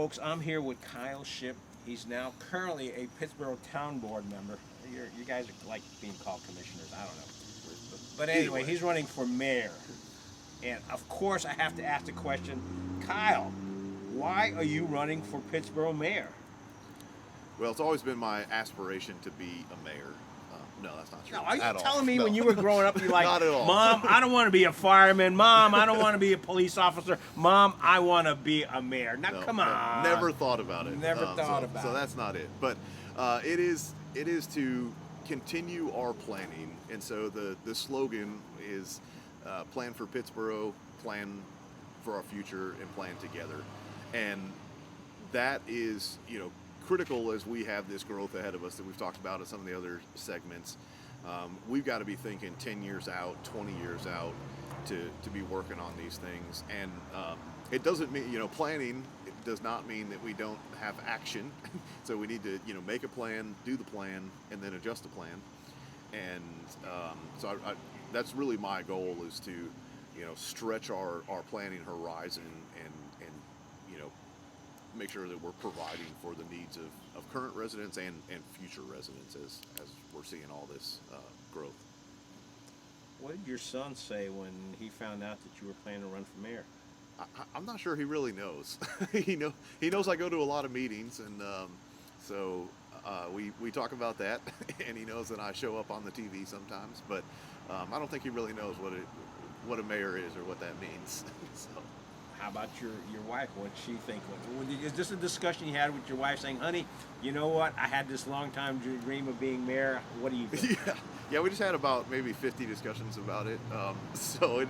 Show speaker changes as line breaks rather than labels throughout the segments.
folks, I'm here with Kyle Shipp. He's now currently a Pittsboro Town board member. You guys are like being called commissioners. I don't know. But anyway, he's running for mayor. And of course, I have to ask the question, Kyle, why are you running for Pittsboro mayor?
Well, it's always been my aspiration to be a mayor. No, that's not true.
No, are you
at all.
telling me
No.
when you were growing up, you're like,
Not at all.
Mom, I don't want to be a fireman. Mom, I don't want to be a police officer. Mom, I want to be a mayor. Now,
No,
come
no,
on.
never thought about it.
Never thought about
So
it.
that's not it. But it is to continue our planning. And so the slogan is plan for Pittsboro, plan for our future, and plan together. And that is, critical as we have this growth ahead of us that we've talked about in some of the other segments. We've got to be thinking 10 years out, 20 years out to be working on these things. And it doesn't mean, planning, it does not mean that we don't have action. So we need to, make a plan, do the plan, and then adjust the plan. And so that's really my goal, is to, stretch our planning horizon and make sure that we're providing for the needs of current residents and future residents as we're seeing all this growth.
What did your son say when he found out that you were planning to run for mayor?
I'm not sure he really knows. He knows I go to a lot of meetings, and so we talk about that, and he knows that I show up on the TV sometimes. But I don't think he really knows what a mayor is or what that means. So.
How about your wife? What did she think? Is this a discussion you had with your wife, saying, "Honey, you know what? I had this long time dream of being mayor. What do you think?"
Yeah. We just had about maybe 50 discussions about it. So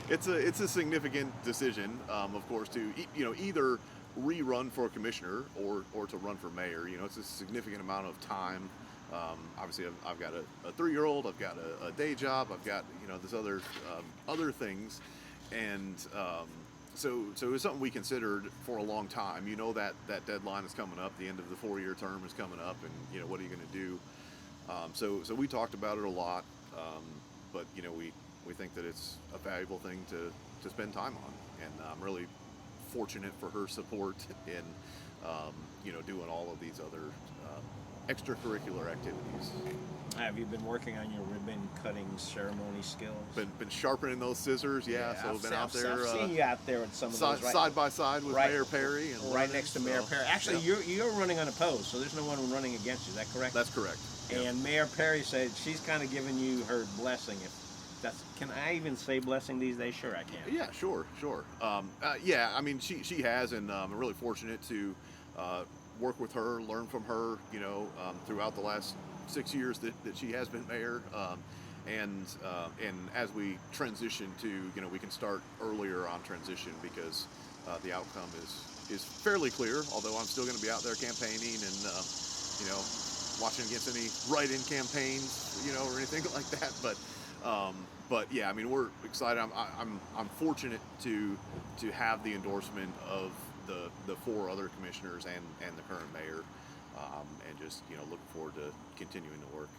it's a significant decision, of course, to either rerun for commissioner or to run for mayor. It's a significant amount of time. Obviously, I've got a 3-year-old. I've got a day job. I've got this other things, and. So it was something we considered for a long time. That deadline is coming up. The end of the 4-year term is coming up, and what are you going to do? So we talked about it a lot, but we think that it's a valuable thing to spend time on, and I'm really fortunate for her support in doing all of these other extracurricular activities.
Have you been working on your ribbon cutting ceremony skills?
Been sharpening those scissors, yeah. So been out there.
I've seen you out there with some of those, right?
Side by side with Mayor Perry, and
right next to Mayor Perry. Actually,
yeah.
you're running unopposed, so there's no one running against you. Is that correct?
That's correct.
And Mayor Perry said she's kind of giving you her blessing. Can I even say blessing these days? Sure, I can.
Yeah, sure. Yeah, I mean, she has, and I'm really fortunate to work with her, learn from her, throughout the last 6 years that she has been mayor, and as we transition to, we can start earlier on transition, because the outcome is fairly clear. Although I'm still going to be out there campaigning and watching against any write-in campaigns, or anything like that. But yeah, I mean, we're excited. I'm fortunate to have the endorsement of the 4 other commissioners and the current mayor, and just looking forward to continuing to work.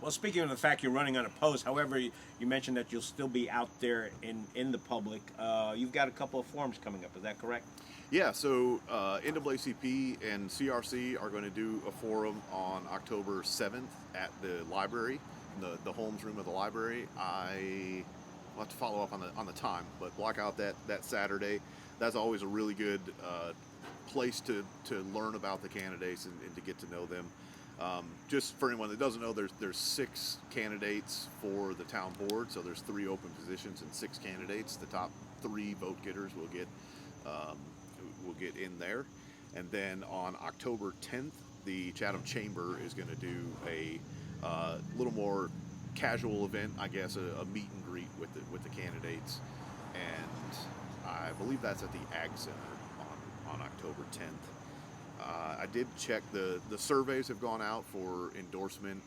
Well, speaking of the fact you're running unopposed, however, you mentioned that you'll still be out there in the public. You've got a couple of forums coming up. Is that correct?
Yeah. So NAACP and CRC are going to do a forum on October 7th at the library, the Holmes room of the library. I'll have to follow up on the time, but block out that Saturday. That's always a really good place to learn about the candidates and to get to know them. Just for anyone that doesn't know, there's 6 candidates for the town board, so there's 3 open positions and 6 candidates. The top 3 vote getters will get in there, and then on October 10th, the Chatham Chamber is going to do a little more casual event, I guess, a meet and greet with the candidates, and I believe that's at the Ag Center on October 10th. I did check the surveys have gone out for endorsement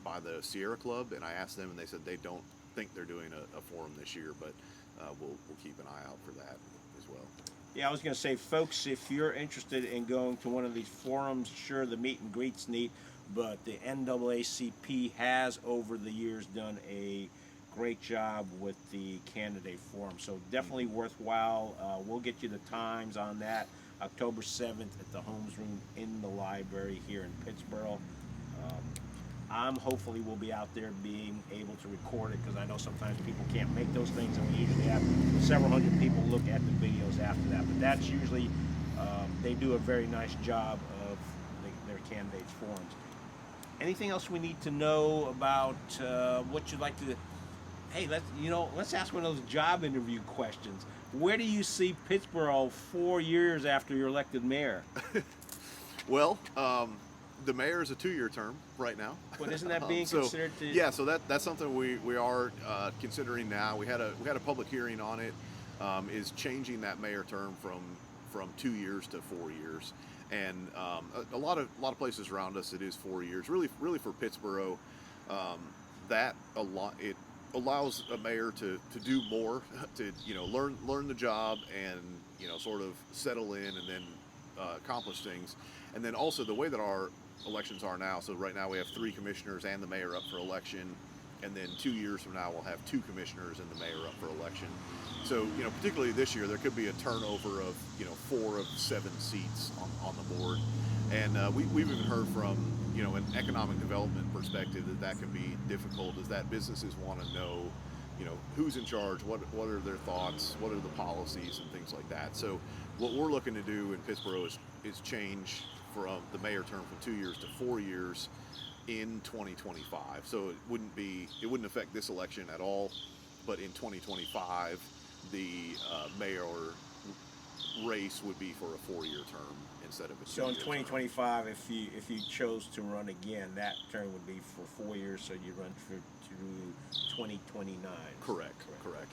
by the Sierra Club, and I asked them, and they said they don't think they're doing a forum this year, but we'll keep an eye out for that as well.
Yeah, I was going to say, folks, if you're interested in going to one of these forums, sure, the meet and greet's neat, but the NAACP has over the years done a great job with the candidate forum, so definitely worthwhile. We'll get you the times on that. October 7th at the Holmes Room in the library here in Pittsboro. I'm hopefully will be out there being able to record it, because I know sometimes people can't make those things, and we usually have several hundred people look at the videos after that. But that's usually, they do a very nice job of their candidates' forums. Anything else we need to know about what you'd like to? Hey, let's ask one of those job interview questions. Where do you see Pittsboro 4 years after you're elected mayor?
Well, the mayor is a 2-year term right now.
But isn't that being considered to?
Yeah, so that's something we are considering now. We had a public hearing on it. Is changing that mayor term from 2 years to 4 years, and a lot of places around us it is 4 years. Really for Pittsboro, it allows a mayor to do more, to learn the job and sort of settle in and then accomplish things. And then also the way that our elections are now, so right now we have 3 commissioners and the mayor up for election, and then 2 years from now we'll have 2 commissioners and the mayor up for election. So particularly this year there could be a turnover of 4 of 7 seats on the board, and we've even heard from an economic development perspective that can be difficult, is that businesses want to know who's in charge, what are their thoughts, what are the policies and things like that. So what we're looking to do in Pittsboro is change from the mayor term from 2 years to 4 years in 2025. So it wouldn't affect this election at all, but in 2025 the mayor race would be for a 4-year term instead of a 2-year
So in
term.
2025, if you chose to run again, that term would be for 4 years. So you run through 2029.
Correct.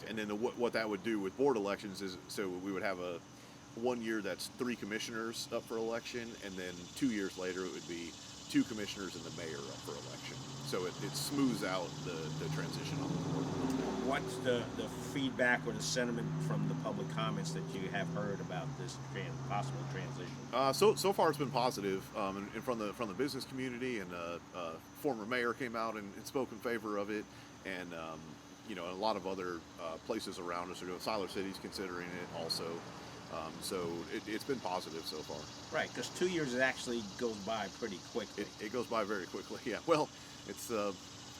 And then what that would do with board elections is, so we would have a 1 year that's 3 commissioners up for election, and then 2 years later it would be 2 commissioners and the mayor up for election. So it smooths out the transition on the board.
What's the feedback or the sentiment from the public comments that you have heard about this possible transition?
So far it's been positive, and from the business community, and former mayor came out and spoke in favor of it, and a lot of other places around us are doing. Siler City's considering it also. So it's been positive so far.
Right, because 2 years actually goes by pretty quickly.
It goes by very quickly. Yeah. Well, it's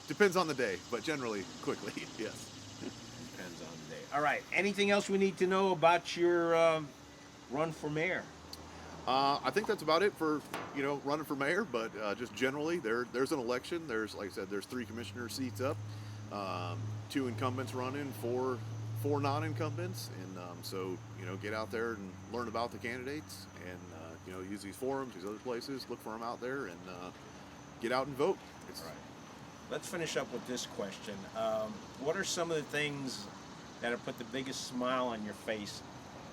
depends on the day, but generally quickly. Yes.
Depends on the day. All right. Anything else we need to know about your run for mayor?
I think that's about it for running for mayor. But just generally, there's an election. There's, like I said, there's 3 commissioner seats up, 2 incumbents running, 4 non-incumbents, and so get out there and learn about the candidates, and use these forums, these other places, look for them out there, and get out and vote.
All right. Let's finish up with this question. What are some of the things that have put the biggest smile on your face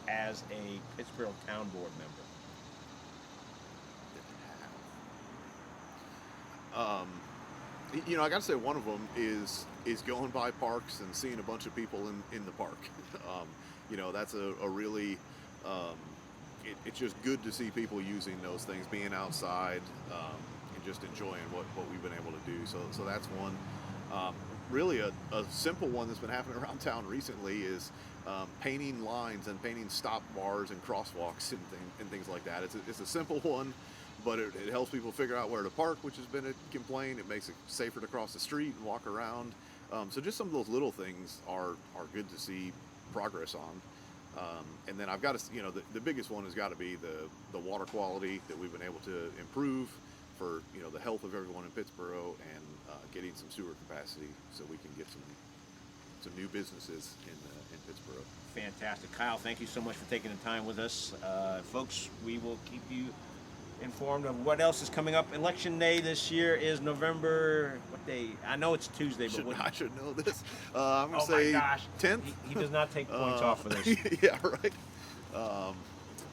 as a Pittsboro Town Board member?
I got to say one of them is going by parks and seeing a bunch of people in the park. That's a really, it's just good to see people using those things, being outside, and just enjoying what we've been able to do. So that's one. Really a simple one that's been happening around town recently is painting lines and painting stop bars and crosswalks and things like that. It's a simple one, but it helps people figure out where to park, which has been a complaint. It makes it safer to cross the street and walk around. So just some of those little things are good to see progress on. And then I've got to, the biggest one has got to be the water quality that we've been able to improve for the health of everyone in Pittsboro, and getting some sewer capacity so we can get some new businesses in Pittsboro.
Fantastic. Kyle, thank you so much for taking the time with us. Folks, we will keep you informed of what else is coming up. Election day this year is November, what day? I know it's Tuesday, but
I should know this. I'm going to
my
say
gosh.
10th.
He does not take points off for this.
Yeah, right.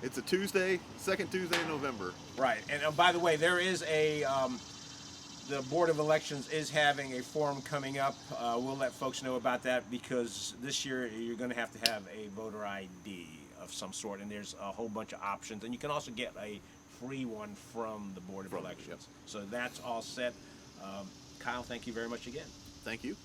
It's a Tuesday, second Tuesday in November.
Right. And by the way, there is the Board of Elections is having a forum coming up. We'll let folks know about that, because this year you're going to have a voter ID of some sort, and there's a whole bunch of options. And you can also get a free one from the Board of Elections.
Yep.
So that's all set. Kyle, thank you very much again.
Thank you.